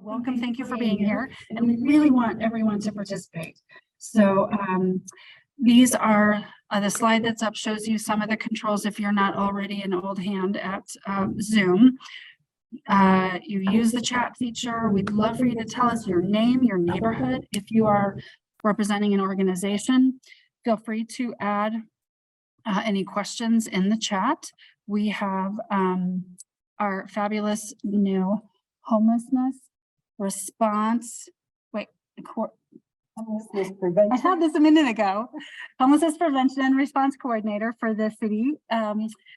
welcome. Thank you for being here. And we really want everyone to participate. So these are the slide that's up shows you some of the controls if you're not already an old hand at Zoom. You use the chat feature. We'd love for you to tell us your name, your neighborhood. If you are representing an organization, feel free to add any questions in the chat. We have our fabulous new homelessness response. Wait, Homelessness prevention. I had this a minute ago. Homelessness prevention and response coordinator for the city,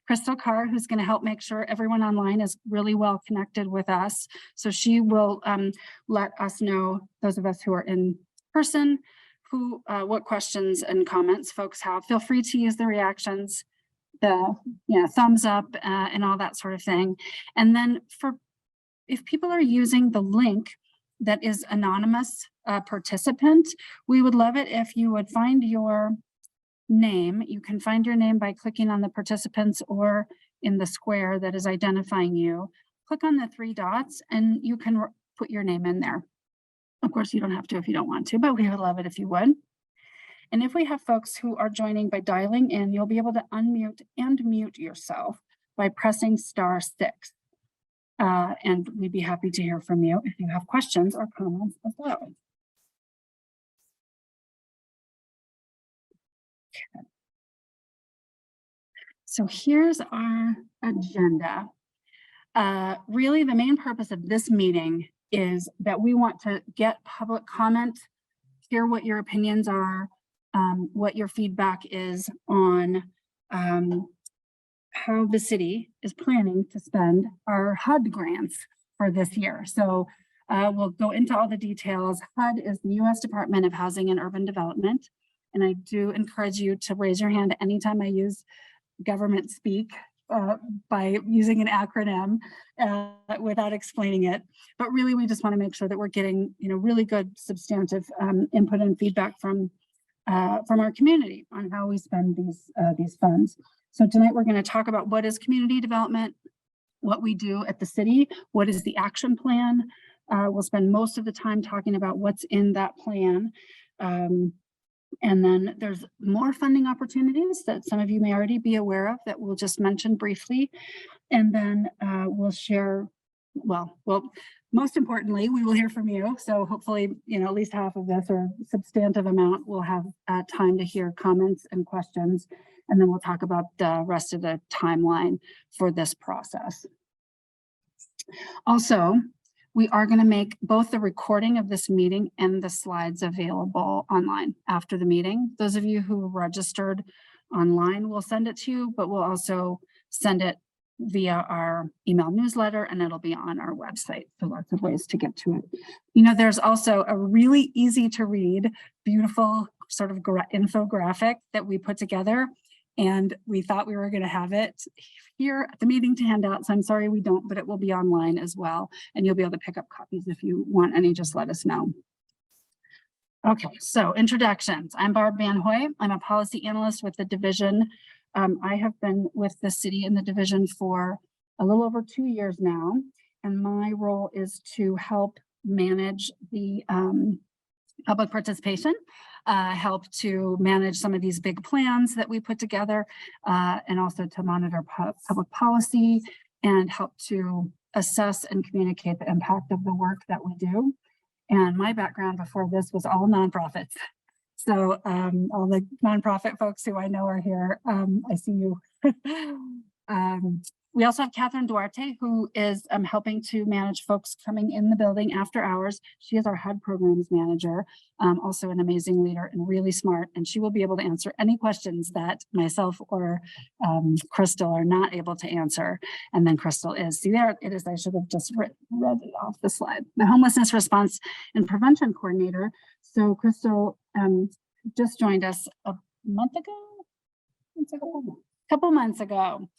Crystal Carr, who's going to help make sure everyone online is really well connected with us. So she will let us know, those of us who are in person, who what questions and comments folks have. Feel free to use the reactions, the thumbs up and all that sort of thing. And then if people are using the link that is anonymous participant, we would love it if you would find your name. You can find your name by clicking on the participants or in the square that is identifying you. Click on the 3 dots and you can put your name in there. Of course, you don't have to if you don't want to, but we would love it if you would. And if we have folks who are joining by dialing in, you'll be able to unmute and mute yourself by pressing *6. And we'd be happy to hear from you if you have questions or comments as well. Okay. So here's our agenda. Really, the main purpose of this meeting is that we want to get public comment, hear what your opinions are, what your feedback is on how the city is planning to spend our HUD grants for this year. So we'll go into all the details. HUD is the U.S. Department of Housing and Urban Development. And I do encourage you to raise your hand anytime I use government speak by using an acronym without explaining it. But really, we just want to make sure that we're getting really good substantive input and feedback from our community on how we spend these funds. So tonight we're going to talk about what is community development, what we do at the city, what is the action plan. We'll spend most of the time talking about what's in that plan. And then there's more funding opportunities that some of you may already be aware of that we'll just mention briefly. And then we'll share, well, most importantly, we will hear from you. So hopefully, at least half of this or substantive amount will have time to hear comments and questions. And then we'll talk about the rest of the timeline for this process. Also, we are going to make both the recording of this meeting and the slides available online after the meeting. Those of you who registered online, will send it to you, but we'll also send it via our email newsletter, and it'll be on our website. So lots of ways to get to it. There's also a really easy to read, beautiful sort of infographic that we put together. And we thought we were going to have it here at the meeting to hand out. So I'm sorry we don't, but it will be online as well. And you'll be able to pick up copies if you want any, just let us know. Okay, so introductions. I'm Barb Van Hoy. I'm a policy analyst with the division. I have been with the city in the division for a little over 2 years now. And my role is to help manage the public participation, help to manage some of these big plans that we put together, and also to monitor public policy and help to assess and communicate the impact of the work that we do. And my background before this was all nonprofits. So all the nonprofit folks who I know are here, I see you. We also have Catherine Duarte, who is helping to manage folks coming in the building after hours. She is our HUD programs manager, also an amazing leader and really smart. And she will be able to answer any questions that myself or Crystal are not able to answer. And then Crystal is, see there it is, I should have just read it off the slide. The Homelessness Response and Prevention Coordinator. So Crystal just joined us a couple months ago.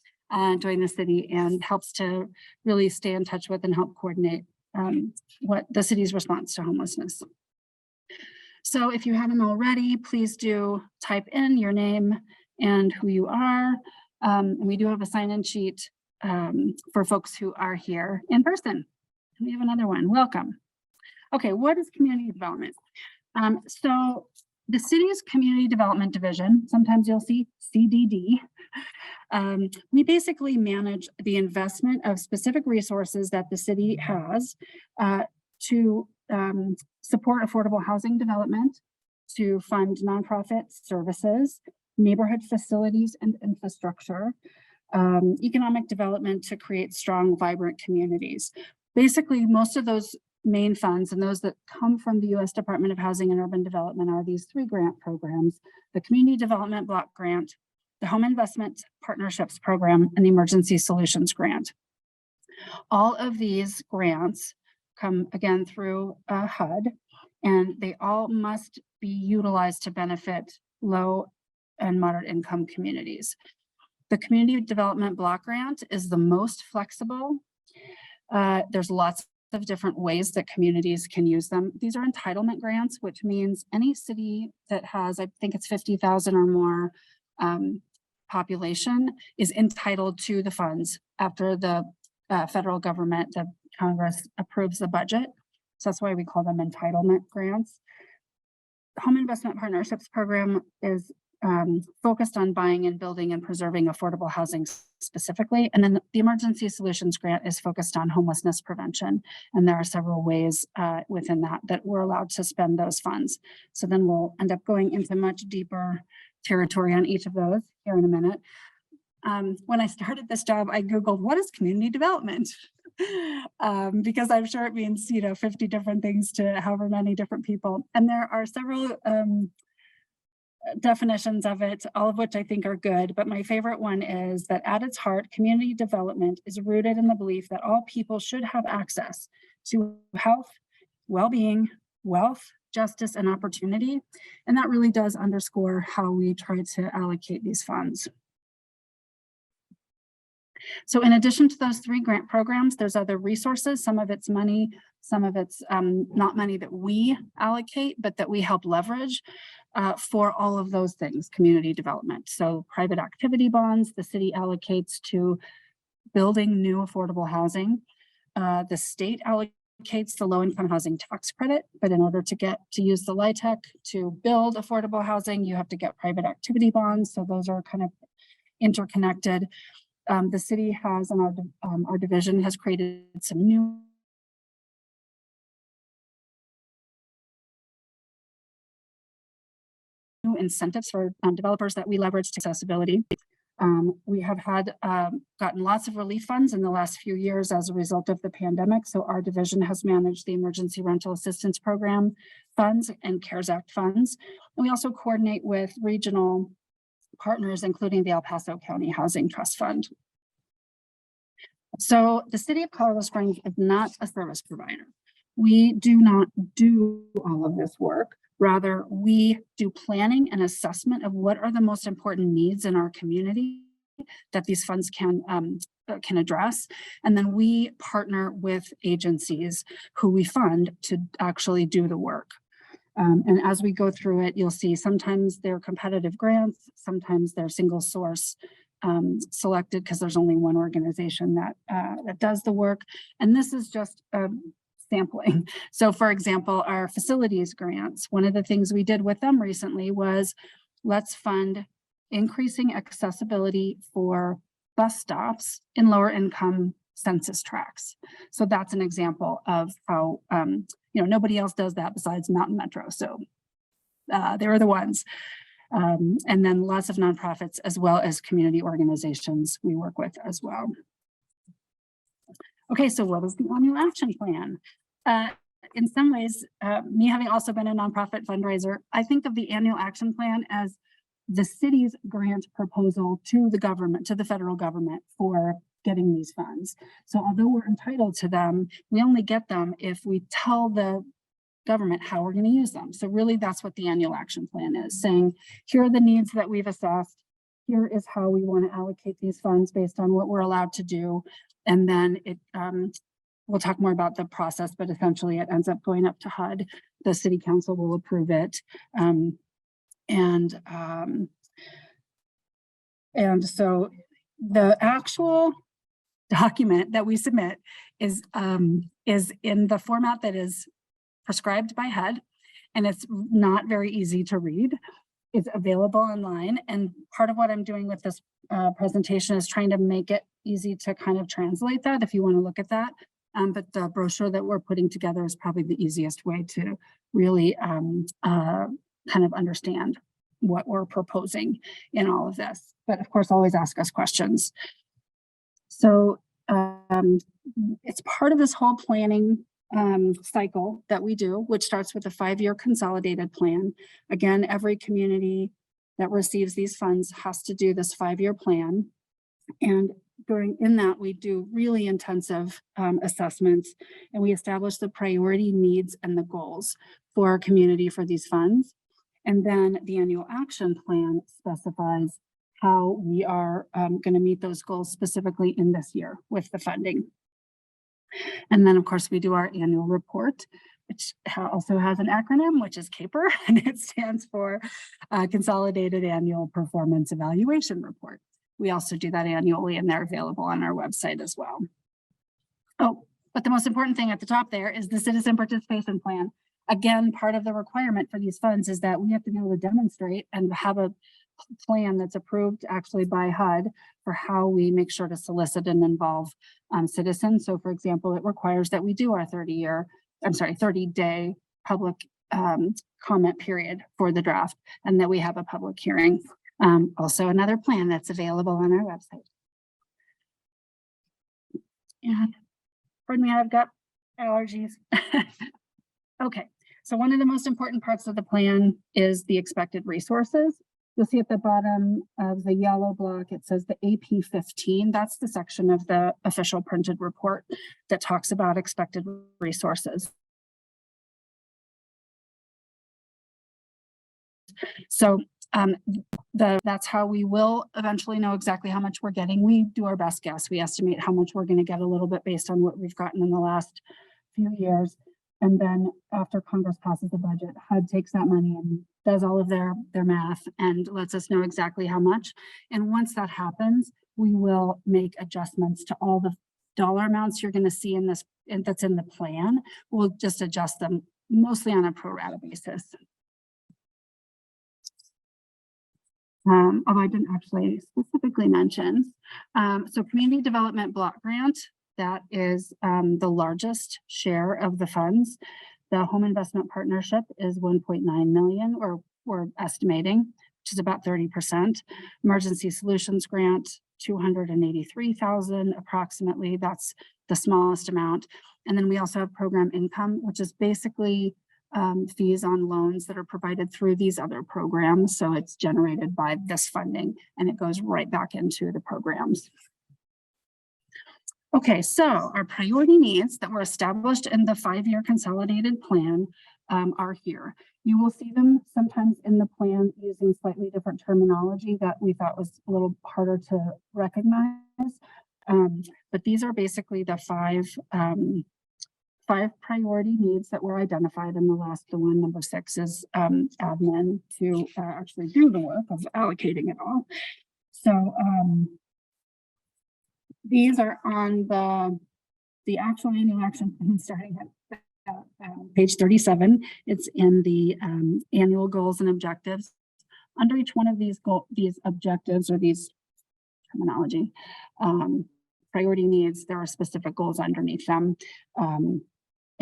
Join the city and helps to really stay in touch with and help coordinate what the city's response to homelessness. So if you haven't already, please do type in your name and who you are. And we do have a sign-in sheet for folks who are here in person. We have another one. Welcome. Okay, what is community development? So the city's community development division, sometimes you'll see CDD, we basically manage the investment of specific resources that the city has to support affordable housing development, to fund nonprofit services, neighborhood facilities and infrastructure, economic development to create strong, vibrant communities. Basically, most of those main funds and those that come from the U.S. Department of Housing and Urban Development are these three grant programs: the Community Development Block Grant, the Home Investment Partnerships Program, and the Emergency Solutions Grant. All of these grants come again through HUD, and they all must be utilized to benefit low and moderate income communities. The Community Development Block Grant is the most flexible. There's lots of different ways that communities can use them. These are entitlement grants, which means any city that has, I think it's 50,000 or more population is entitled to the funds after the federal government, the Congress approves the budget. So that's why we call them entitlement grants. The Home Investment Partnerships Program is focused on buying and building and preserving affordable housing specifically. And then the Emergency Solutions Grant is focused on homelessness prevention. And there are several ways within that we're allowed to spend those funds. So then we'll end up going into much deeper territory on each of those here in a minute. When I started this job, I Googled, what is community development? Because I'm sure it means, 50 different things to however many different people. And there are several definitions of it, all of which I think are good, but my favorite one is that at its heart, community development is rooted in the belief that all people should have access to health, well-being, wealth, justice, and opportunity. And that really does underscore how we try to allocate these funds. So in addition to those three grant programs, there's other resources. Some of it's money, some of it's not money that we allocate, but that we help leverage for all of those things, community development. So private activity bonds, the city allocates to building new affordable housing. The state allocates the low-income housing tax credit, but in order to use the LIHTC to build affordable housing, you have to get private activity bonds. So those are kind of interconnected. The city has, and our division has created some new incentives for developers that we leverage to accessibility. We have gotten lots of relief funds in the last few years as a result of the pandemic. So our division has managed the Emergency Rental Assistance Program funds and CARES Act funds. And we also coordinate with regional partners, including the El Paso County Housing Trust Fund. So the city of Colorado Springs is not a service provider. We do not do all of this work. Rather, we do planning and assessment of what are the most important needs in our community that these funds can address. And then we partner with agencies who we fund to actually do the work. And as we go through it, you'll see sometimes they're competitive grants, sometimes they're single source selected because there's only one organization that does the work. And this is just sampling. So for example, our facilities grants, one of the things we did with them recently was let's fund increasing accessibility for bus stops in lower income census tracts. So that's an example of how, nobody else does that besides Mountain Metro. So they were the ones. And then lots of nonprofits as well as community organizations we work with as well. Okay, so what is the annual action plan? In some ways, me having also been a nonprofit fundraiser, I think of the annual action plan as the city's grant proposal to the government, to the federal government for getting these funds. So although we're entitled to them, we only get them if we tell the government how we're going to use them. So really that's what the annual action plan is, saying here are the needs that we've assessed. Here is how we want to allocate these funds based on what we're allowed to do. And then we'll talk more about the process, but essentially it ends up going up to HUD. The city council will approve it. And so the actual document that we submit is in the format that is prescribed by HUD, and it's not very easy to read. It's available online, and part of what I'm doing with this presentation is trying to make it easy to kind of translate that if you want to look at that. But the brochure that we're putting together is probably the easiest way to really kind of understand what we're proposing in all of this. But of course, always ask us questions. So it's part of this whole planning cycle that we do, which starts with a 5-year consolidated plan. Again, every community that receives these funds has to do this 5-year plan. And in that, we do really intensive assessments, and we establish the priority needs and the goals for our community for these funds. And then the annual action plan specifies how we are going to meet those goals specifically in this year with the funding. And then, of course, we do our annual report, which also has an acronym, which is CAPER, and it stands for Consolidated Annual Performance Evaluation Report. We also do that annually, and they're available on our website as well. Oh, but the most important thing at the top there is the Citizen Participation Plan. Again, part of the requirement for these funds is that we have to be able to demonstrate and have a plan that's approved actually by HUD for how we make sure to solicit and involve citizens. So for example, it requires that we do our 30-day public comment period for the draft, and that we have a public hearing. Also another plan that's available on our website. And pardon me, I've got allergies. Okay, so one of the most important parts of the plan is the expected resources. You'll see at the bottom of the yellow block, it says the AP 15. That's the section of the official printed report that talks about expected resources. So that's how we will eventually know exactly how much we're getting. We do our best guess. We estimate how much we're going to get a little bit based on what we've gotten in the last few years. And then after Congress passes the budget, HUD takes that money and does all of their math and lets us know exactly how much. And once that happens, we will make adjustments to all the dollar amounts you're going to see in this, and that's in the plan. We'll just adjust them mostly on a pro rata basis. Although I didn't actually specifically mention. So Community Development Block Grant, that is the largest share of the funds. The Home Investment Partnership is 1.9 million, or we're estimating, which is about 30%. Emergency Solutions Grant, 283,000 approximately. That's the smallest amount. And then we also have program income, which is basically fees on loans that are provided through these other programs. So it's generated by this funding and it goes right back into the programs. Okay, so our priority needs that were established in the 5-year consolidated plan are here. You will see them sometimes in the plan using slightly different terminology that we thought was a little harder to recognize. But these are basically the five priority needs that were identified, and the one, number 6, is admin to actually do the work of allocating it all. So these are on the actual annual action plan starting at page 37. It's in the annual goals and objectives. Under each one of these objectives, or these terminology, priority needs, there are specific goals underneath them.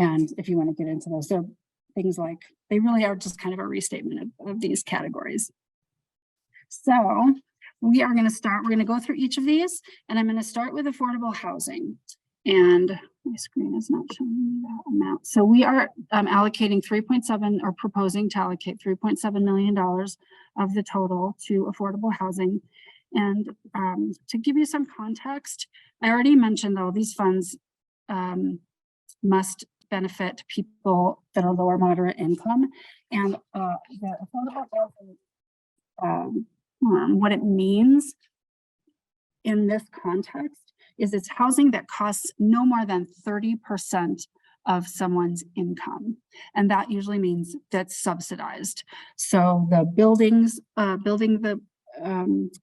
And if you want to get into those, they're things like, they really are just kind of a restatement of these categories. So we are going to go through each of these, and I'm going to start with affordable housing. And my screen is not showing me that amount. So we are allocating 3.7, or proposing to allocate $3.7 million of the total to affordable housing. And to give you some context, I already mentioned all these funds must benefit people that are lower moderate income, and the affordable housing, what it means in this context is it's housing that costs no more than 30% of someone's income, and that usually means that's subsidized. So the building the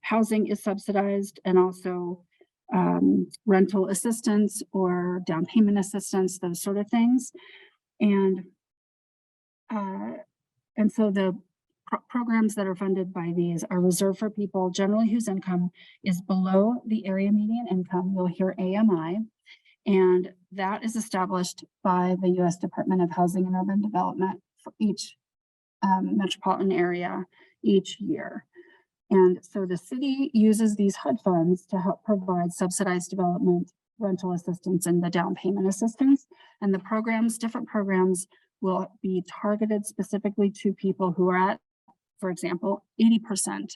housing is subsidized, and also rental assistance or down payment assistance, those sort of things. And And so the programs that are funded by these are reserved for people generally whose income is below the area median income. You'll hear AMI, and that is established by the U.S. Department of Housing and Urban Development for each metropolitan area each year. And so the city uses these HUD funds to help provide subsidized development, rental assistance, and the down payment assistance. And the programs, different programs, will be targeted specifically to people who are at, for example, 80%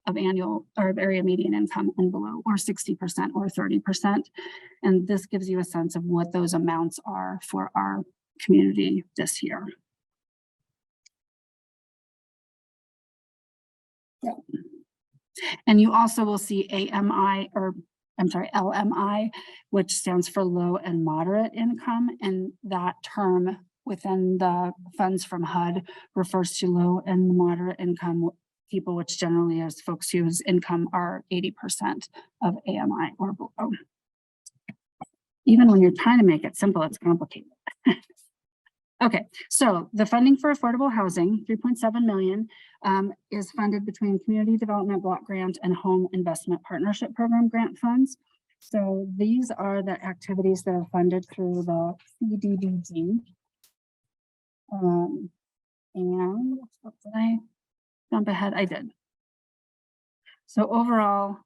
of annual or of area median income and below, or 60% or 30%. And this gives you a sense of what those amounts are for our community this year. Yeah. And you also will see AMI, or I'm sorry, LMI, which stands for low and moderate income. And that term within the funds from HUD refers to low and moderate income people, which generally is folks whose income are 80% of AMI or below. Even when you're trying to make it simple, it's complicated. Okay, so the funding for affordable housing, 3.7 million, is funded between Community Development Block Grant and Home Investment Partnership Program grant funds. So these are the activities that are funded through the CDBG. And did I jump ahead? I did. So overall,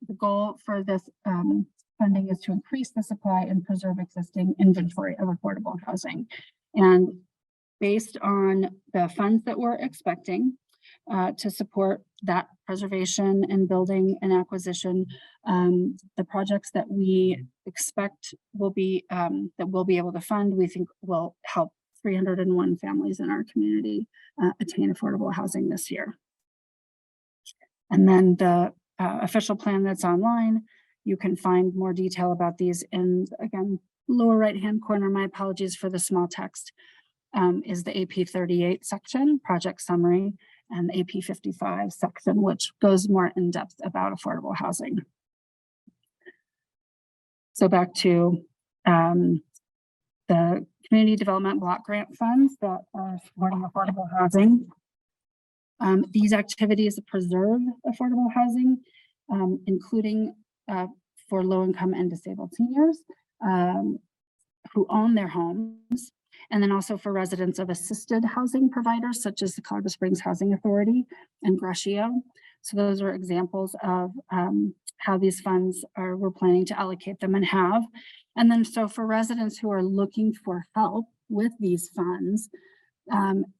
the goal for this funding is to increase the supply and preserve existing inventory of affordable housing. And based on the funds that we're expecting to support that preservation and building and acquisition, the projects that we expect will be that we'll be able to fund, we think will help 301 families in our community attain affordable housing this year. And then the official plan that's online, you can find more detail about these in, again, lower right-hand corner. My apologies for the small text, is the AP 38 section, project summary, and the AP 55 section, which goes more in depth about affordable housing. So back to the Community Development Block Grant funds that are supporting affordable housing. These activities preserve affordable housing, including for low-income and disabled seniors who own their homes, and then also for residents of assisted housing providers, such as the Colorado Springs Housing Authority and Greshio. So those are examples of how these funds are, we're planning to allocate them and have. And then so for residents who are looking for help with these funds,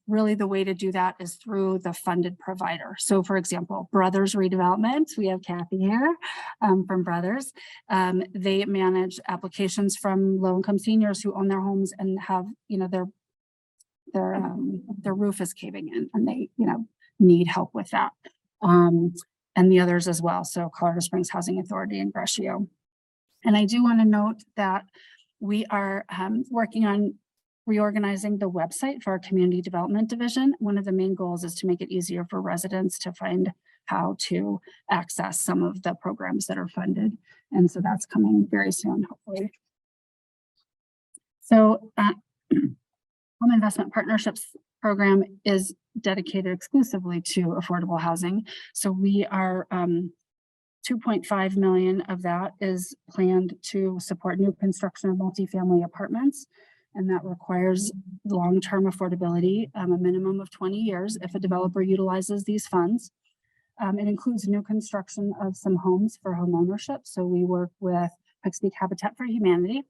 really the way to do that is through the funded provider. So for example, Brothers Redevelopment, we have Kathy here from Brothers. They manage applications from low-income seniors who own their homes and have, you know, their roof is caving in and they, you know, need help with that. And the others as well. So Colorado Springs Housing Authority and Greshio. And I do want to note that we are working on reorganizing the website for our community development division. One of the main goals is to make it easier for residents to find how to access some of the programs that are funded. And so that's coming very soon, hopefully. So Home Investment Partnerships program is dedicated exclusively to affordable housing. So we are 2.5 million of that is planned to support new construction of multifamily apartments. And that requires long-term affordability, a minimum of 20 years if a developer utilizes these funds. It includes new construction of some homes for home ownership. So we work with Pikes Peak Habitat for Humanity.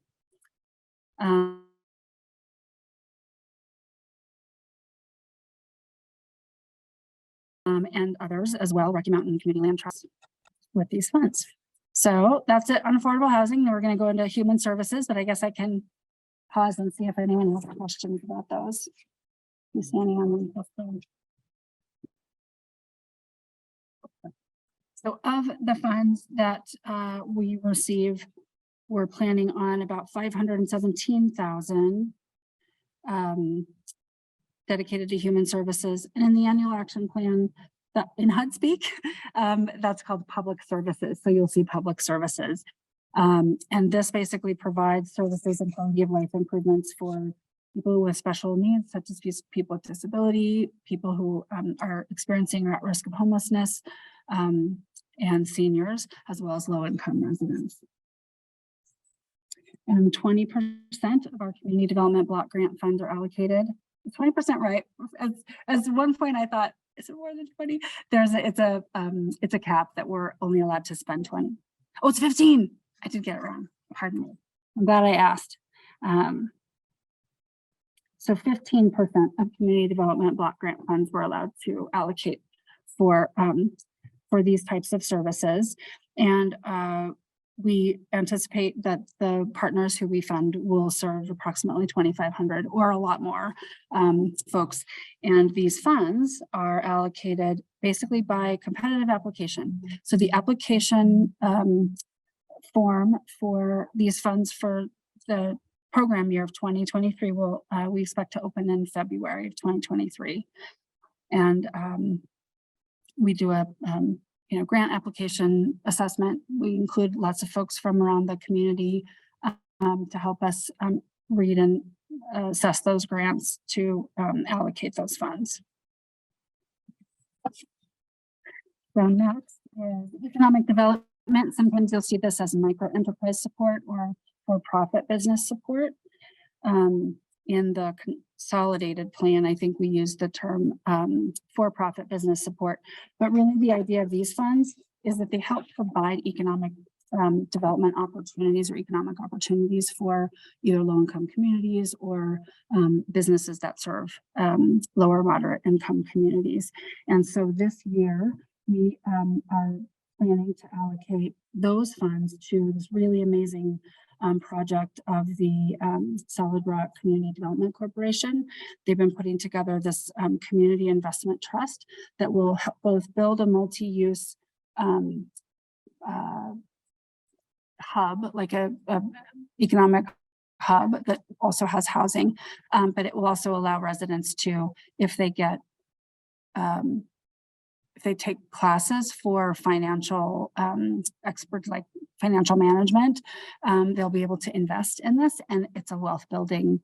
And others as well, Rocky Mountain Community Land Trust with these funds. So that's it on affordable housing. Then we're going to go into human services, but I guess I can pause and see if anyone has questions about those. I'm standing on them. So of the funds that we receive, we're planning on about 517,000 dedicated to human services. And in the annual action plan, that in HUD speak, that's called public services. So you'll see public services. And this basically provides services and quality of life improvements for people with special needs, such as people with disability, people who are experiencing or at risk of homelessness, and seniors, as well as low-income residents. And 20% of our community development block grant funds are allocated. 20%, right? As one point I thought, is it more than 20? It's a cap that we're only allowed to spend 20. Oh, it's 15. I did get it wrong. Pardon me. I'm glad I asked. So 15% of community development block grant funds were allowed to allocate for these types of services. And we anticipate that the partners who we fund will serve approximately 2,500 or a lot more folks. And these funds are allocated basically by competitive application. So the application form for these funds for the program year of 2023 will we expect to open in February of 2023. And we do a grant application assessment. We include lots of folks from around the community to help us read and assess those grants to allocate those funds. So next is economic development. Sometimes you'll see this as micro enterprise support or for-profit business support. In the consolidated plan, I think we use the term for-profit business support, but really the idea of these funds is that they help provide economic development opportunities or economic opportunities for either low-income communities or businesses that serve lower moderate income communities. And so this year we are planning to allocate those funds to this really amazing project of the Solid Rock Community Development Corporation. They've been putting together this community investment trust that will help both build a multi-use hub, like a economic hub that also has housing, but it will also allow residents to, if they get if they take classes for financial experts like financial management, they'll be able to invest in this, and it's a wealth building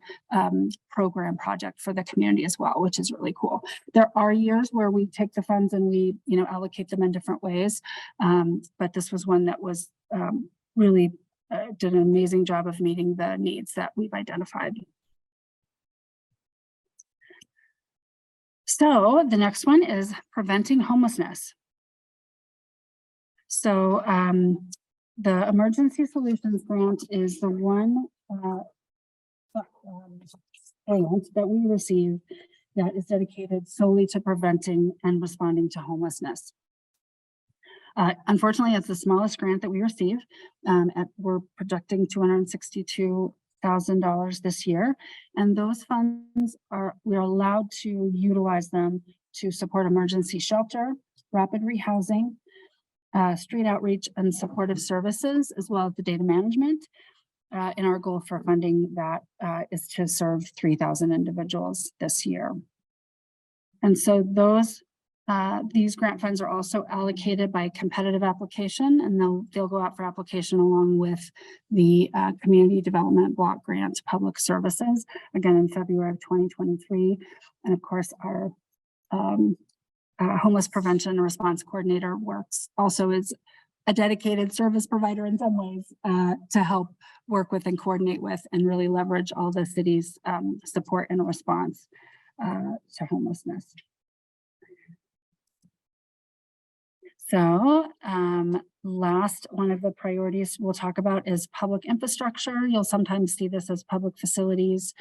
program project for the community as well, which is really cool. There are years where we take the funds and we allocate them in different ways, but this was one that was really did an amazing job of meeting the needs that we've identified. So the next one is preventing homelessness. So the Emergency Solutions Grant is the one grant that we receive that is dedicated solely to preventing and responding to homelessness. Unfortunately, it's the smallest grant that we receive. We're projecting $262,000 this year, and those funds we're allowed to utilize them to support emergency shelter, rapid rehousing, street outreach and supportive services, as well as the data management. And our goal for funding that is to serve 3,000 individuals this year. And so these grant funds are also allocated by competitive application, and they'll go out for application along with the Community Development Block Grant Public Services, again in February of 2023. And of course, our Homeless Prevention and Response Coordinator works also as a dedicated service provider in some ways to help work with and coordinate with and really leverage all the city's support and response to homelessness. So last one of the priorities we'll talk about is public infrastructure. You'll sometimes see this as public facilities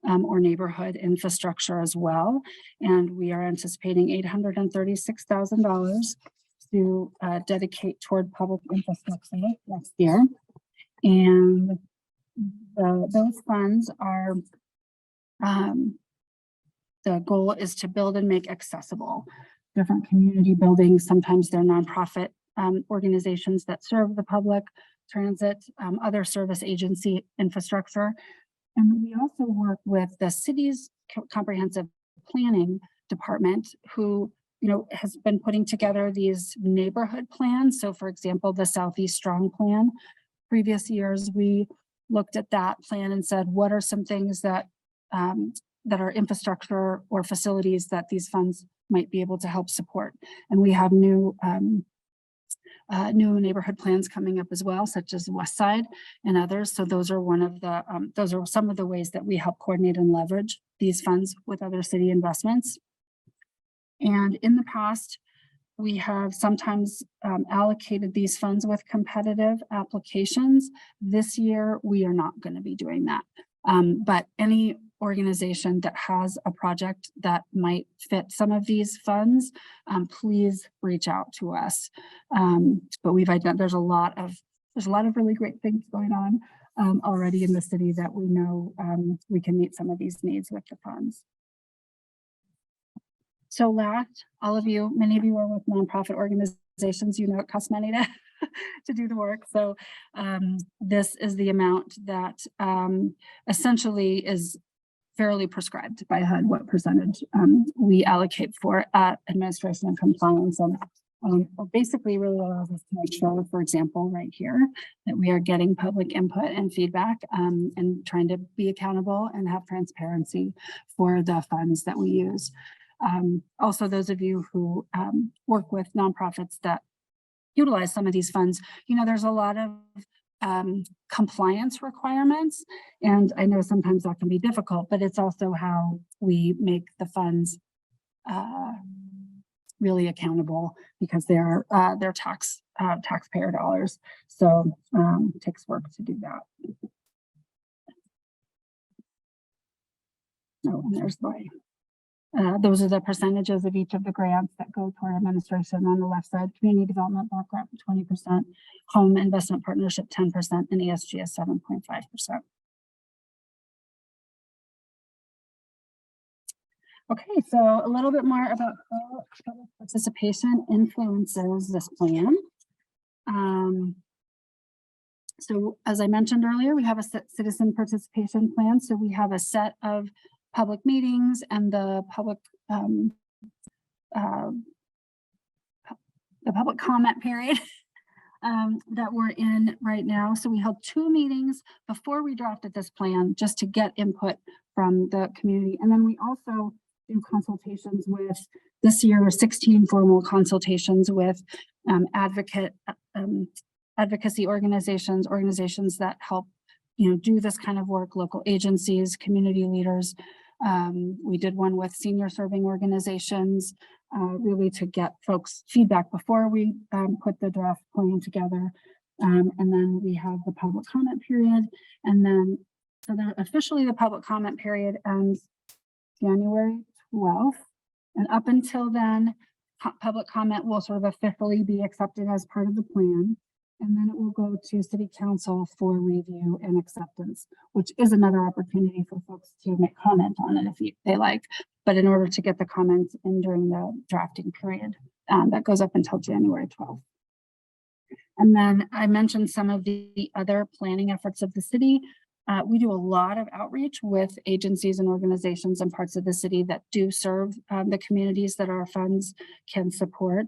or neighborhood infrastructure as well. And we are anticipating $836,000 to dedicate toward public infrastructure next year. And those funds are, the goal is to build and make accessible different community buildings. Sometimes they're nonprofit organizations that serve the public, transit, other service agency infrastructure. And we also work with the city's comprehensive planning department, who has been putting together these neighborhood plans. So for example, the Southeast Strong Plan, previous years, we looked at that plan and said, what are some things that that are infrastructure or facilities that these funds might be able to help support. And we have new neighborhood plans coming up as well, such as West Side and others. So those are those are some of the ways that we help coordinate and leverage these funds with other city investments. And in the past, we have sometimes allocated these funds with competitive applications. This year, we are not going to be doing that. But any organization that has a project that might fit some of these funds, please reach out to us. But we've identified there's a lot of really great things going on already in the city that we know we can meet some of these needs with the funds. So last, many of you are with nonprofit organizations, you know it costs money to do the work. So this is the amount that essentially is fairly prescribed by HUD, what percentage we allocate for administration and compliance. And basically really allows us to make sure, for example, right here, that we are getting public input and feedback and trying to be accountable and have transparency for the funds that we use. Also, those of you who work with nonprofits that utilize some of these funds, you know, there's a lot of compliance requirements, and I know sometimes that can be difficult, but it's also how we make the funds really accountable, because they're taxpayer dollars. So it takes work to do that. Oh, and there's the way. Those are the percentages of each of the grants that go toward administration. On the left side, community development block grant 20%, home investment partnership 10%, and ESG is 7.5%. Okay, so a little bit more about how public participation influences this plan. So as I mentioned earlier, we have a citizen participation plan. So we have a set of public meetings and the public comment period that we're in right now. So we held 2 meetings before we drafted this plan just to get input from the community. And then we also do consultations with, this year, 16 formal consultations with advocacy organizations that help, you know, do this kind of work, local agencies, community leaders. We did one with senior serving organizations, really to get folks feedback before we put the draft plan together. And then we have the public comment period. And then, so officially the public comment period ends January 12th. And up until then, public comment will sort of officially be accepted as part of the plan. And then it will go to City Council for review and acceptance, which is another opportunity for folks to make comment on it if they like. But in order to get the comments in during the drafting period, that goes up until January 12th. And then I mentioned some of the other planning efforts of the city. We do a lot of outreach with agencies and organizations and parts of the city that do serve the communities that our funds can support.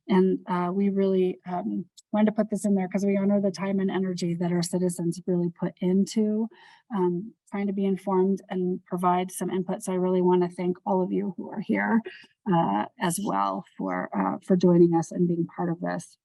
And we really wanted to put this in there because we honor the time and energy that our citizens really put into trying to be informed and provide some input. So I really want to thank all of you who are here as well for joining us and being part of this.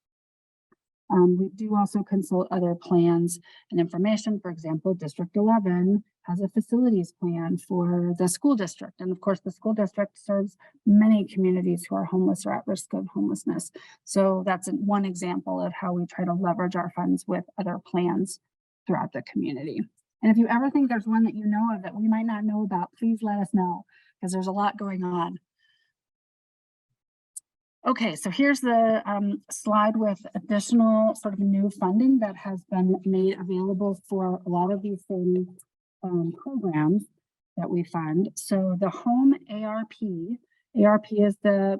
We do also consult other plans and information. For example, District 11 has a facilities plan for the school district. And of course, the school district serves many communities who are homeless or at risk of homelessness. So that's one example of how we try to leverage our funds with other plans throughout the community. And if you ever think there's one that you know of that we might not know about, please let us know, because there's a lot going on. Okay, so here's the slide with additional sort of new funding that has been made available for a lot of these same programs that we fund. So the Home ARP is the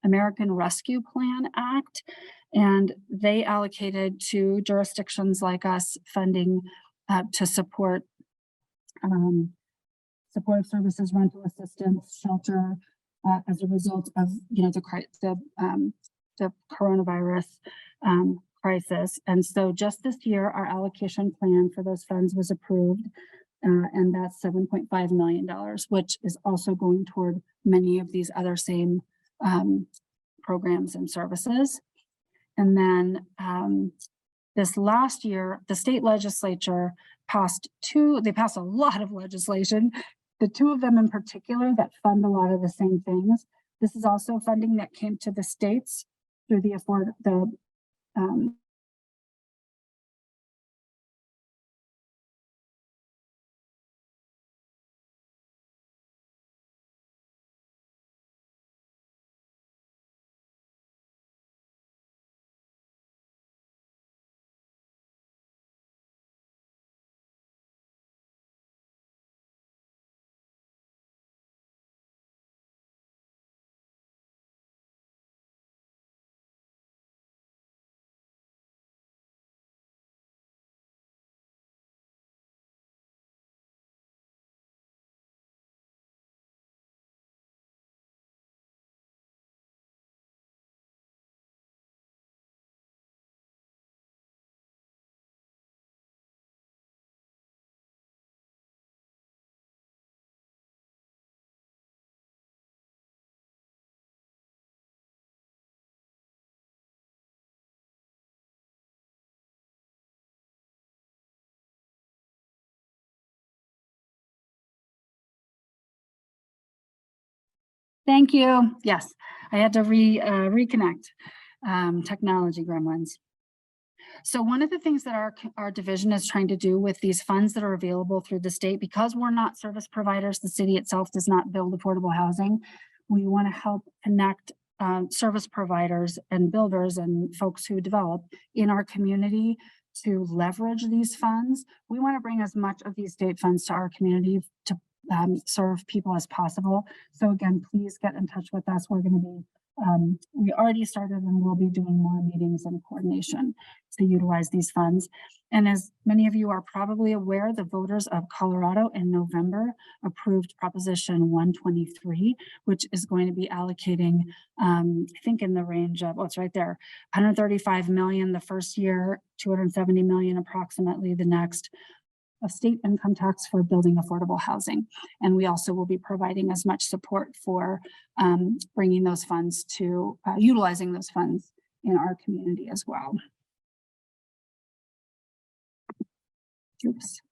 American Rescue Plan Act, and they allocated to jurisdictions like us funding to support supportive services, rental assistance, shelter, as a result of, you know, the coronavirus crisis. And so just this year, our allocation plan for those funds was approved. And that's $7.5 million, which is also going toward many of these other same programs and services. And then this last year, the state legislature passed a lot of legislation. The two of them in particular that fund a lot of the same things. This is also funding that came to the states through the Thank you. Yes, I had to reconnect. Technology gremlins. So one of the things that our division is trying to do with these funds that are available through the state, because we're not service providers, the city itself does not build affordable housing. We want to help connect service providers and builders and folks who develop in our community to leverage these funds. We want to bring as much of these state funds to our community to serve people as possible. So again, please get in touch with us. We're going to be, we already started and we'll be doing more meetings and coordination to utilize these funds. And as many of you are probably aware, the voters of Colorado in November approved Proposition 123, which is going to be allocating, I think in the range of, oh, it's right there, 135 million the first year, 270 million approximately the next, of state income tax for building affordable housing. And we also will be providing as much support for bringing those funds to, utilizing those funds in our community as well. Oops.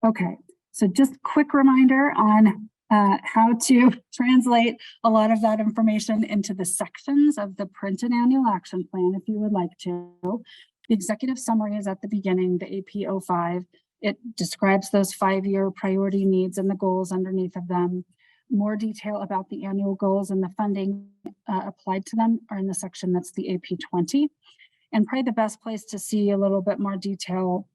Okay, so just quick reminder on how to translate a lot of that information into the sections of the printed annual action plan if you would like to. The executive summary is at the beginning, the AP 05. It describes those 5-year priority needs and the goals underneath of them. More detail about the annual goals and the funding applied to them are in the section that's the AP 20. And probably the best place to see a little bit more detail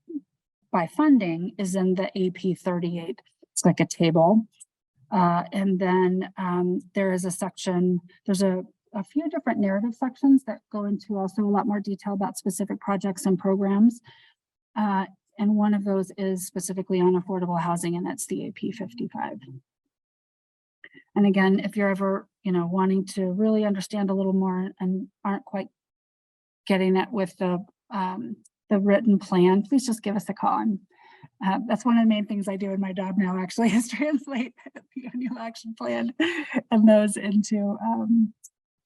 by funding is in the AP 38. It's like a table. And then there is a section, there's a few different narrative sections that go into also a lot more detail about specific projects and programs. And one of those is specifically on affordable housing, and that's the AP 55. And again, if you're ever, wanting to really understand a little more and aren't quite getting it with the written plan, please just give us a call. And that's one of the main things I do in my job now, actually, is translate the annual action plan and those into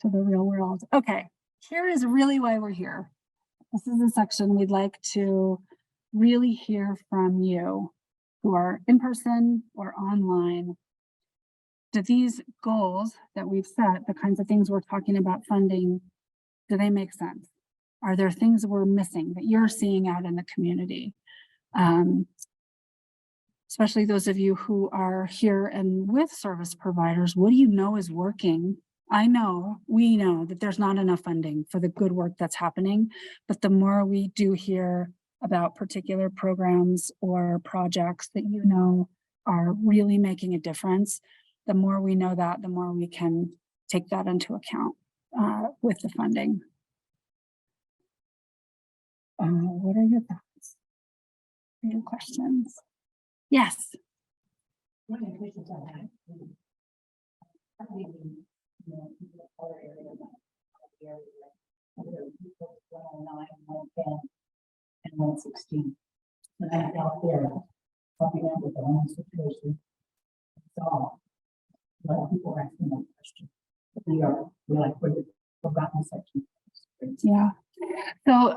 to the real world. Okay, here is really why we're here. This is a section we'd like to really hear from you who are in person or online. Do these goals that we've set, the kinds of things we're talking about funding, do they make sense? Are there things we're missing that you're seeing out in the community? Especially those of you who are here and with service providers, what do you know is working? I know, we know that there's not enough funding for the good work that's happening, but the more we do hear about particular programs or projects that are really making a difference, the more we know that, the more we can take that into account with the funding. What are your thoughts? Any questions? Yes. And 116. And I out there. coming out with their own situation. So, a lot of people are asking that question. We're like, we're the forgotten section. Yeah. So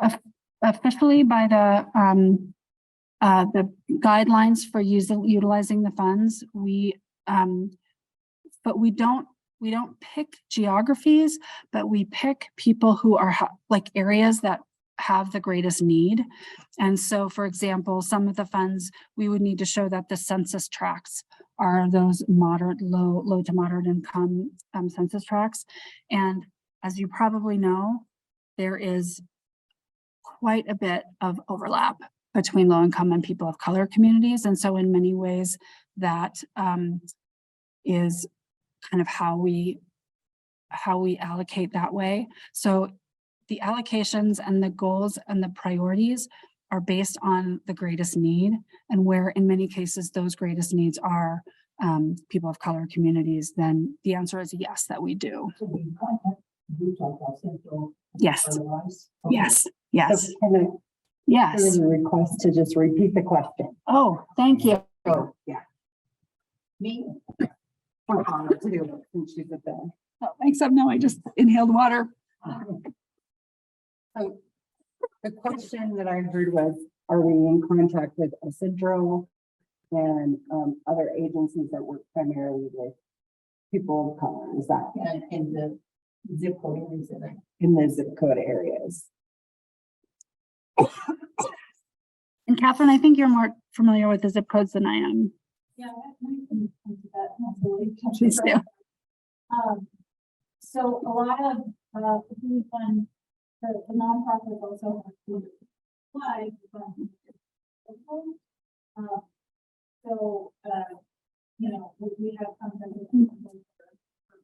officially by the guidelines for utilizing the funds, but we don't pick geographies, but we pick people who are like areas that have the greatest need. And so, for example, some of the funds, we would need to show that the census tracts are those low to moderate income census tracts. And as you probably know, there is quite a bit of overlap between low income and people of color communities. And so in many ways that is kind of how we allocate that way. So the allocations and the goals and the priorities are based on the greatest need, and where in many cases those greatest needs are people of color communities, then the answer is yes, that we do. So we contact Utah Central. Yes. Otherwise. Yes. Yes. So can I, Yes. there is a request to just repeat the question. Oh, thank you. Oh, yeah. Me? For Connor too, since she's at the. Oh, except no, I just inhaled water. So the question that I heard was, are we in contact with Central and other agencies that work primarily with people of color? Is that in the zip code areas? In the zip code areas. And Catherine, I think you're more familiar with the zip codes than I am. Yeah, we can come to that absolutely. Please do. So a lot of we fund the nonprofits also have to apply from. So you know, we have something for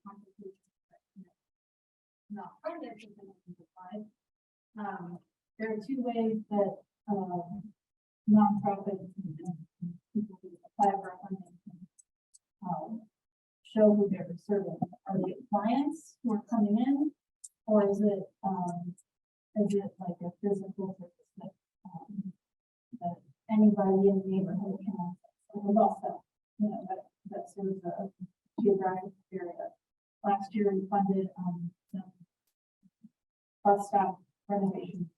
contributions. Not funded, there are two ways that nonprofits and people who apply for funding can show who they're serving. Are they clients who are coming in, or is it like a physical service that anybody in the neighborhood can access? Like a bus stop, you know, that serves a geographic area. Last year we funded some bus stop renovations.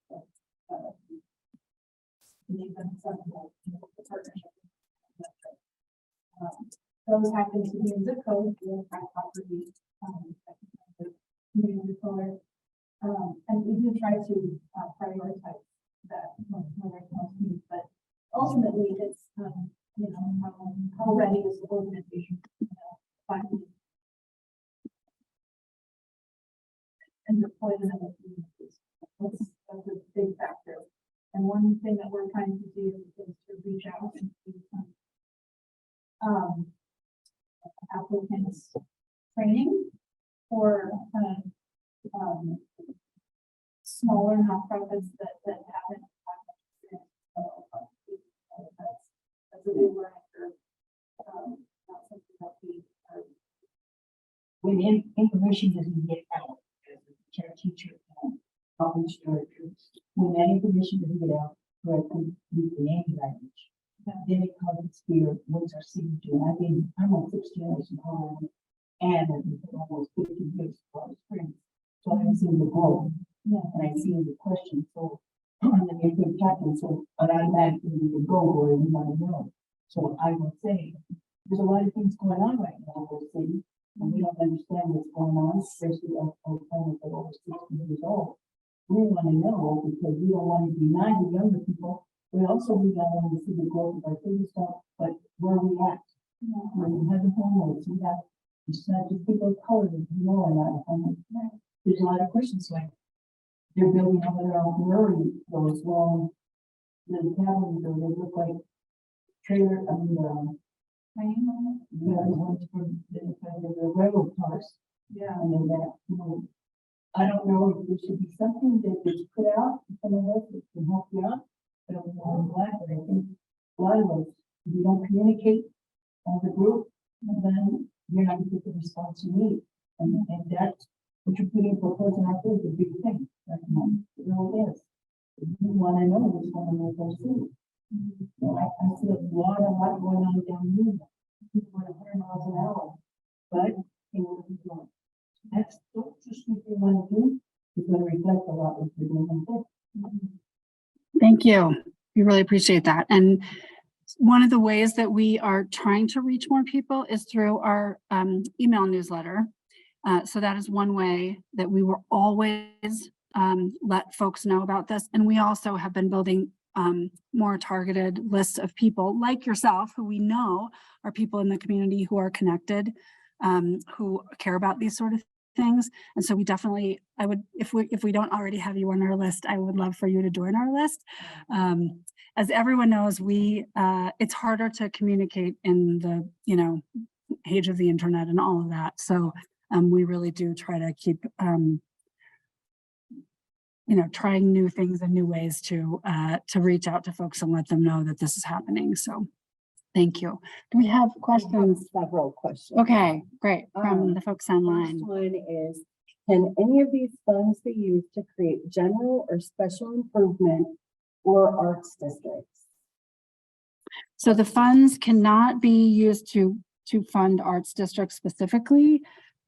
Those happen to be in zip codes with high property, community color, and we do try to prioritize that when there's most need. But ultimately, it's you know, how ready is the organization finding and deploy them in the communities. That's a big factor. And one thing that we're trying to do is to reach out and do some applicants training for smaller nonprofits that haven't had much experience. So that's a big learning curve. Not something that we are. When information doesn't get out, as a chair teacher, college directors, when that information doesn't get out correctly, with the name language, then it causes fear. What's our city doing? I'm on 6th generation home, and I've been for almost 50 years for experience. So I've seen the growth, and I've seen the question. So, and then you can tackle, so automatically you can go where you want to know. So I will say, there's a lot of things going on right now in our city, and we don't understand what's going on, especially our parents that are over 60 years old. We want to know because we don't want to deny the younger people. We also we don't want to see the growth of our city stuff, but where we at? When we have the homeless, we have it's not just people of color that you know are not homeless. There's a lot of questions like they're building over their own brewery, those long little cabins, or they look like trailer. Yeah, the ones from the railroad cars. Yeah. And then that, you know, I don't know if there should be something that is put out to some of us that can help you out. But I'm glad that I think a lot of us, if you don't communicate as a group, then you're not going to get the response you need. And that's what you're putting for person out there is a big thing. Right now. It really is. If you want to know what's going on with our city. So I see a lot going on down here. People going 100 miles an hour, but they want to be going. That's don't just what they want to do. It's going to reflect a lot what they're doing. Thank you. We really appreciate that. And one of the ways that we are trying to reach more people is through our email newsletter. So that is one way that we will always let folks know about this. And we also have been building more targeted lists of people like yourself, who we know are people in the community who are connected, who care about these sort of things. And so we definitely, I would, if we don't already have you on our list, I would love for you to join our list. As everyone knows, it's harder to communicate in the, age of the internet and all of that. So we really do try to keep, trying new things and new ways to reach out to folks and let them know that this is happening. So thank you. Do we have questions? Several questions. Okay, great. From the folks online. First one is, can any of these funds be used to create general or special improvement or arts districts? So the funds cannot be used to fund arts districts specifically,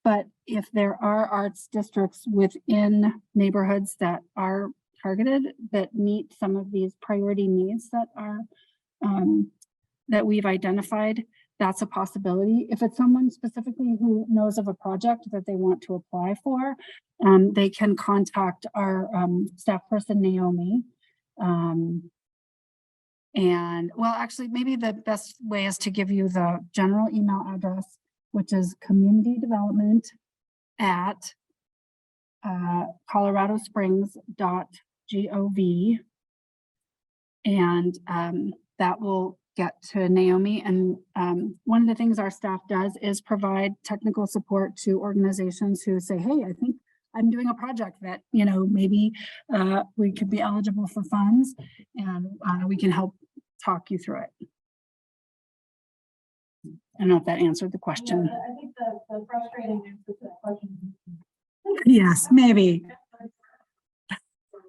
but if there are arts districts within neighborhoods that are targeted, that meet some of these priority needs that are that we've identified, that's a possibility. If it's someone specifically who knows of a project that they want to apply for, they can contact our staff person, Naomi. And well, actually, maybe the best way is to give you the general email address, which is communitydevelopment@ coloradosprings.gov. And that will get to Naomi. And one of the things our staff does is provide technical support to organizations who say, hey, I think I'm doing a project that, maybe we could be eligible for funds, and we can help talk you through it. I don't know if that answered the question. Yeah, I think the frustrating answer to that question. Yes, maybe.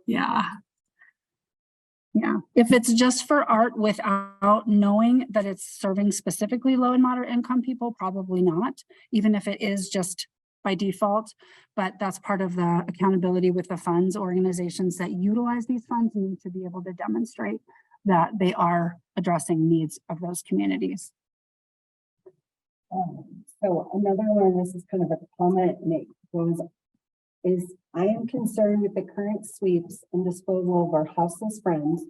Yeah. Yeah. If it's just for art without knowing that it's serving specifically low and moderate income people, probably not, even if it is just by default. But that's part of the accountability with the funds. Organizations that utilize these funds need to be able to demonstrate that they are addressing needs of those communities. So another one, this is kind of a comment, and it goes, I am concerned with the current sweeps and disposal of our houseless friends,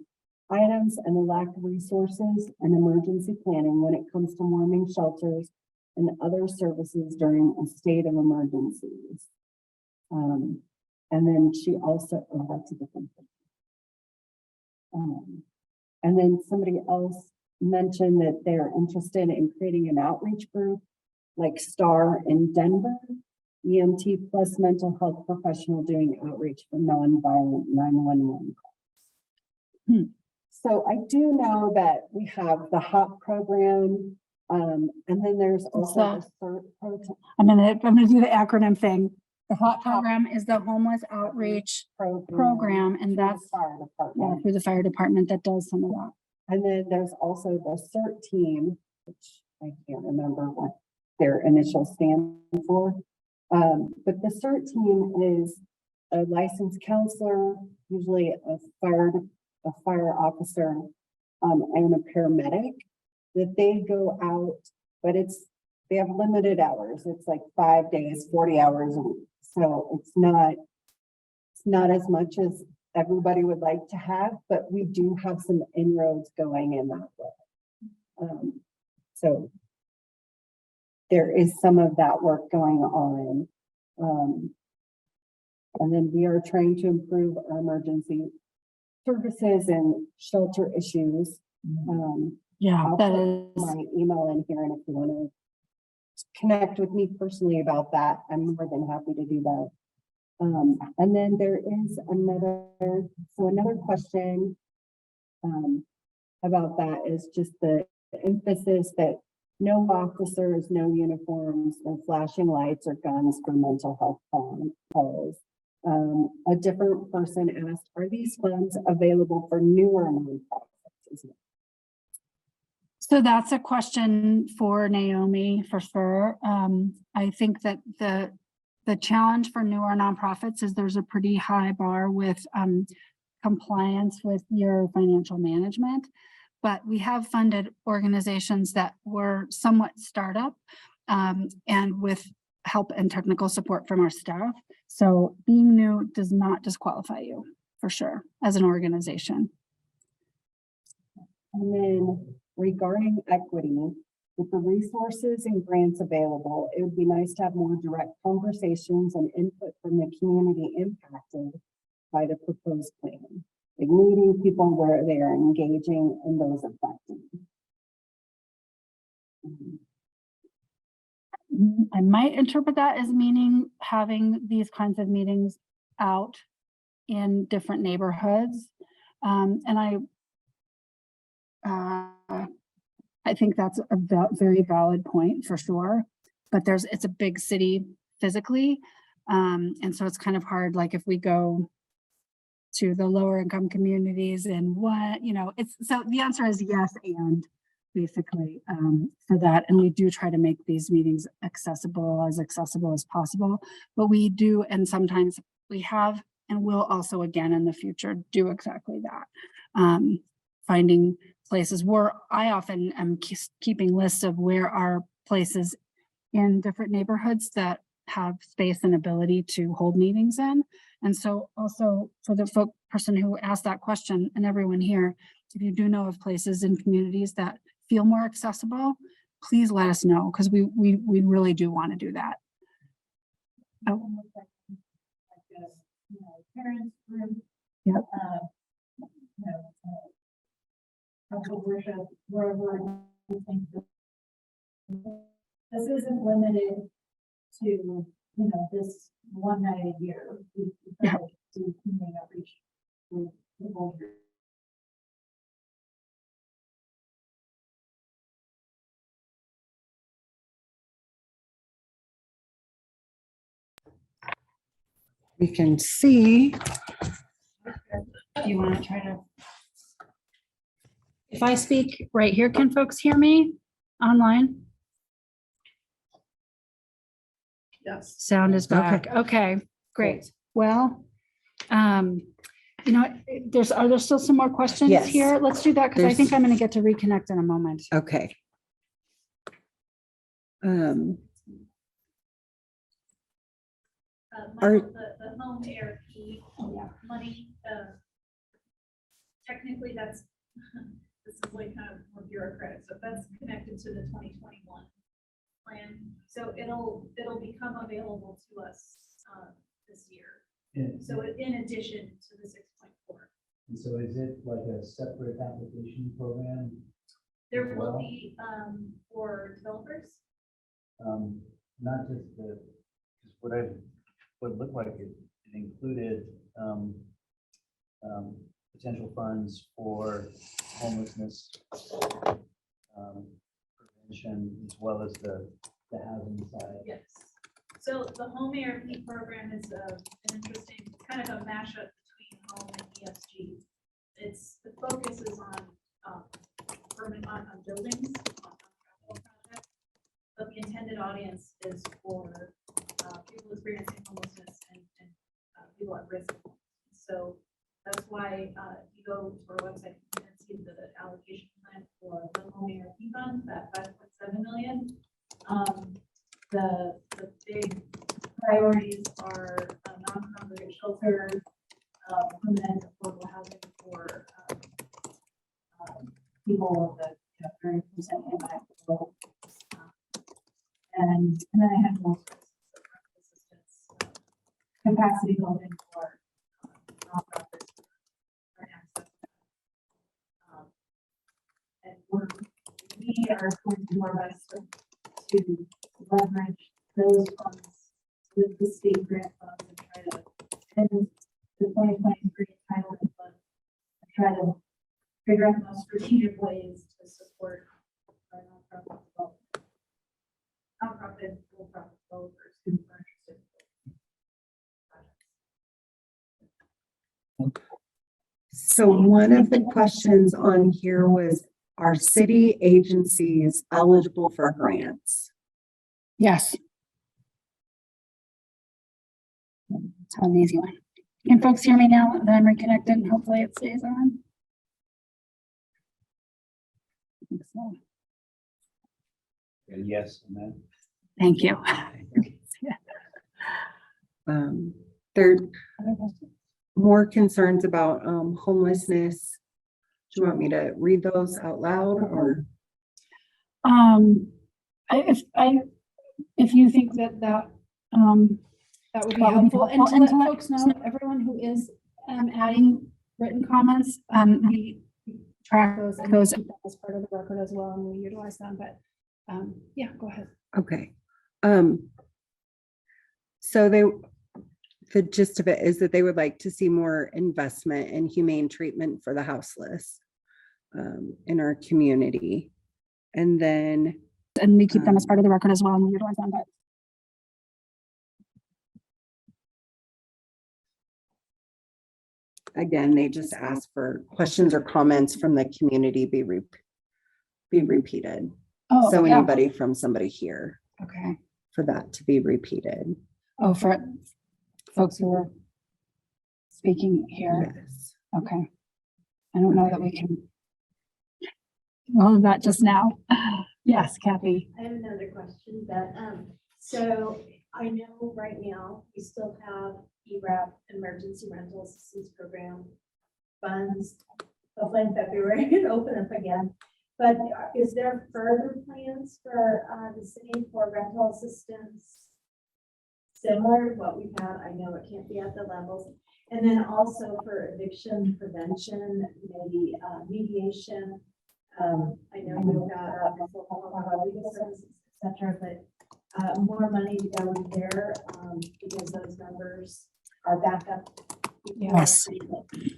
items, and the lack of resources and emergency planning when it comes to warming shelters and other services during a state of emergencies. And then she also, that's a different thing. And then somebody else mentioned that they're interested in creating an outreach group like STAR in Denver, EMT plus mental health professional doing outreach for nonviolent 911 calls. So I do know that we have the HOP program, and then there's also the CERT program. I'm gonna do the acronym thing. The HOP program is the Homeless Outreach Program, and that's fire department. through the fire department that does some of that. And then there's also the CERT team, which I can't remember what their initials stand for. But the CERT team is a licensed counselor, usually a fire officer, and a paramedic, that they go out, but they have limited hours. It's like 5 days, 40 hours a week. So it's not as much as everybody would like to have, but we do have some inroads going in that way. So there is some of that work going on. And then we are trying to improve our emergency services and shelter issues. Yeah, I'll that put is my email in here, and if you want to connect with me personally about that, I'm more than happy to do that. And then there is another question about that is just the emphasis that no officers, no uniforms, no flashing lights or guns for mental health calls. A different person asked, are these funds available for newer nonprofits? So that's a question for Naomi for sure. I think that the challenge for newer nonprofits is there's a pretty high bar with compliance with your financial management. But we have funded organizations that were somewhat startup and with help and technical support from our staff. So being new does not disqualify you for sure as an organization. And then regarding equity, with the resources and grants available, it would be nice to have more direct conversations and input from the community impacted by the proposed plan. Like meeting people where they are engaging and those affected. I might interpret that as meaning having these kinds of meetings out in different neighborhoods. And I think that's a very valid point for sure, but it's a big city physically. And so it's kind of hard, like if we go to the lower income communities and so the answer is yes, and basically for that. And we do try to make these meetings accessible as possible, but we do, and sometimes we have, and will also again in the future do exactly that. Finding places where I often am keeping lists of where are places in different neighborhoods that have space and ability to hold meetings in. And so also for the person who asked that question and everyone here, if you do know of places in communities that feel more accessible, please let us know, because we really do want to do that. Oh. Parents group. Yep. Worship, wherever you think this isn't limited to, this one night a year. We try to do community outreach with the whole year. We can see. Do you want to try to? If I speak right here, can folks hear me online? Yes. Sound is back. Okay, great. Well, are there still some more questions Yes. here? Let's do that, because I think I'm going to get to reconnect in a moment. Okay. Michael, the home ARP money, technically that's, this is like kind of more bureaucratic, so that's connected to the 2021 plan. So it'll become available to us this year. So in addition to the 6.4. And so is it like a separate application program? There will be for developers. Not just because what it looked like it included potential funds for homelessness prevention, as well as the housing side. Yes. So the home ARP program is an interesting, kind of a mashup between home and ESG. The focus is on buildings, on capital projects, but the intended audience is for people experiencing homelessness and people at risk. So that's why if you go to our website, you can see the allocation plan for the home ARP fund, that 5.7 million. The big priorities are non-congregate shelter, permanent affordable housing for people that have 30% impact below. And then I have more assistance, capacity building for nonprofits for access. And we are going to do our best to leverage those funds with the state grant funds and try to, and the 2023 entitlement fund, and try to figure out the most strategic ways to support our nonprofit for-profit developers who are interested in projects. So one of the questions on here was are city agencies eligible for grants? Yes. It's an easy one. Can folks hear me now that I'm reconnected? Hopefully it stays on. I think so. And yes, and then. Thank you. There are more concerns about homelessness. Do you want me to read those out loud or? If you think that that would be helpful, and to let folks know, everyone who is adding written comments, we track those and those as part of the record as well, and we utilize them, but yeah, go ahead. Okay. So the gist of it is that they would like to see more investment in humane treatment for the houseless in our community. And then. And we keep them as part of the record as well, and we utilize them, but. Again, they just ask for questions or comments from the community be repeated. Oh, So yeah. anybody from somebody here Okay. for that to be repeated. Oh, for folks who are speaking here. Yes. Okay. I don't know that we can. Well, that just now. Yes, Kathy. I have another question that, so I know right now we still have ERAP, Emergency Rental Assistance Program funds. Hopefully in February it open up again. But is there further plans for the city for rental assistance? Similar to what we've had, I know it can't be at the levels. And then also for eviction prevention, maybe mediation. I know we've got legal services, et cetera, but more money to go in there because those numbers are back up. Yes.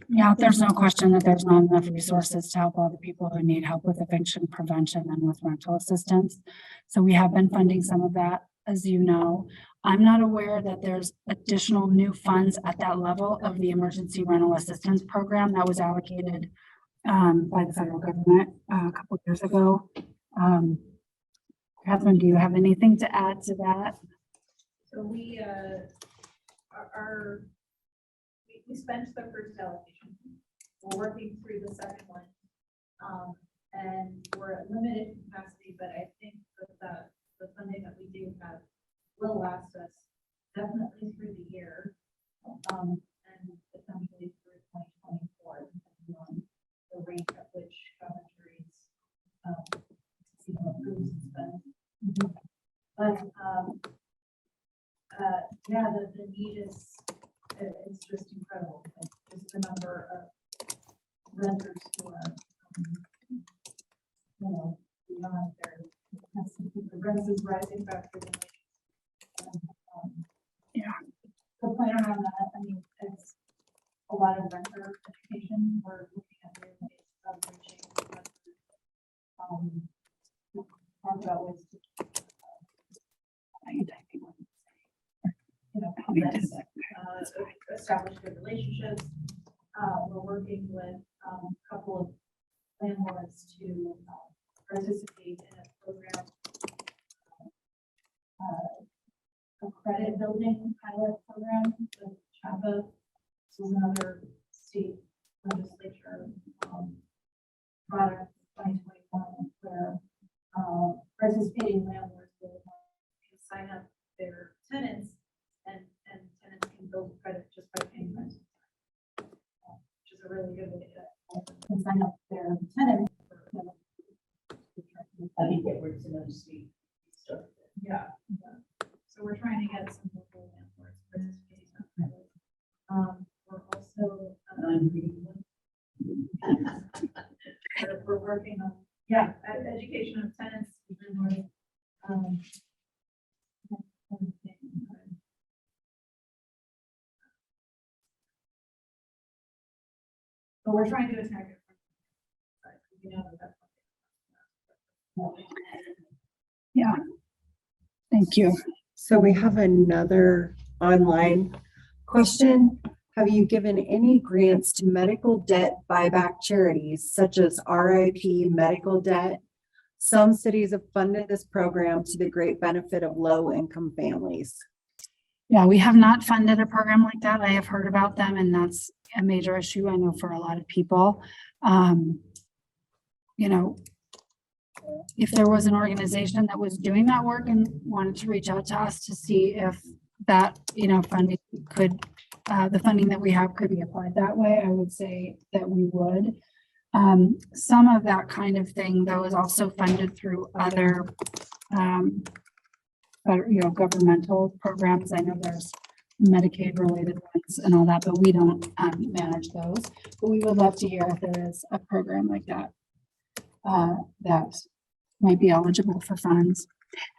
Yeah, there's no question that there's not enough resources to help all the people who need help with eviction prevention and with rental assistance. So we have been funding some of that, as you know. I'm not aware that there's additional new funds at that level of the emergency rental assistance program that was allocated by the federal government a couple of years ago. Catherine, do you have anything to add to that? So we we spent the first allocation. We're working through the second one. And we're at limited capacity, but I think that the funding that we do have will last us definitely through the year. And potentially through 2024, depending on the rate at which government approves and spends. But yeah, the need is it's just incredible. Just the number of renters who are beyond their capacity. The rents is rising faster than Yeah. the plan on that. I mean, it's a lot of renter education. We're looking at new ways of reaching renters. Talk about ways to establish good relationships. We're working with a couple of landlords to participate in a program, a credit building pilot program with CHAPA. This is another state legislature product 2021 where participating landlords will sign up their tenants and tenants can build credit just by paying rent. Which is a really good way to sign up their tenants. I think that works in other state stuff. Yeah. So we're trying to get some local landlords participating in that. We're also we're working on education of tenants. But we're trying to attack it. You know, that's Yeah. Thank you. So we have another online question. Have you given any grants to medical debt buyback charities such as RIP Medical Debt? Some cities have funded this program to the great benefit of low-income families. Yeah, we have not funded a program like that. I have heard about them, and that's a major issue, I know, for a lot of people. You know, if there was an organization that was doing that work and wanted to reach out to us to see if that, you know, funding could, the funding that we have could be applied that way, I would say that we would. Some of that kind of thing, though, is also funded through other, you know, governmental programs. I know there's Medicaid related ones and all that, but we don't manage those. But we would love to hear if there is a program like that that might be eligible for funds.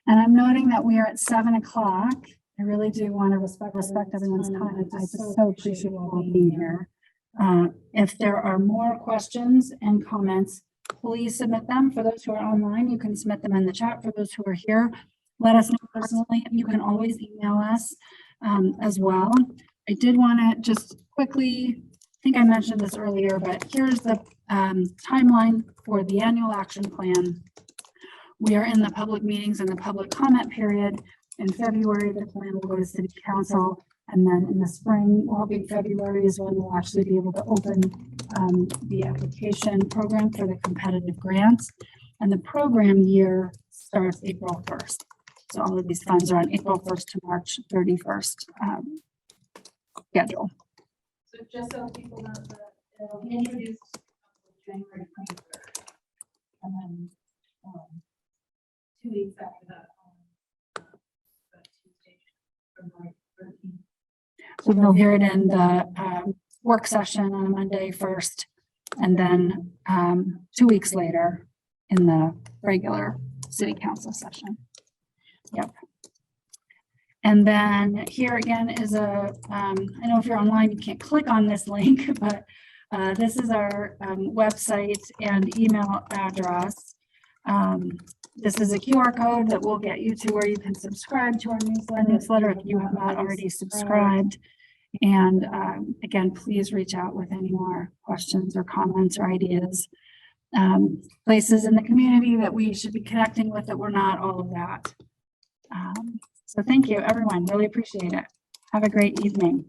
And I'm noting that we are at 7 o'clock. I really do want to respect everyone's time. I just so appreciate you all being here. If there are more questions and comments, please submit them. For those who are online, you can submit them in the chat. For those who are here, let us know personally. You can always email us as well. I did want to just quickly, I think I mentioned this earlier, but here's the timeline for the annual action plan. We are in the public meetings and the public comment period. In February, the plan will go to City Council. And then in the spring, we're hoping February is when we'll actually be able to open the application program for the competitive grants. And the program year starts April 1st. So all of these funds are on April 1st to March 31st schedule. So just so people know that it'll be introduced January 23rd. And then 2 weeks after that, on Tuesday, February 13th. So we'll hear it in the work session on Monday 1st, and then 2 weeks later in the regular City Council session. Yep. And then here again is a, I know if you're online, you can't click on this link, but this is our website and email address. This is a QR code that will get you to where you can subscribe to our newsletter if you have not already subscribed. And again, please reach out with any more questions or comments or ideas. Places in the community that we should be connecting with that we're not, all of that. So thank you, everyone. Really appreciate it. Have a great evening.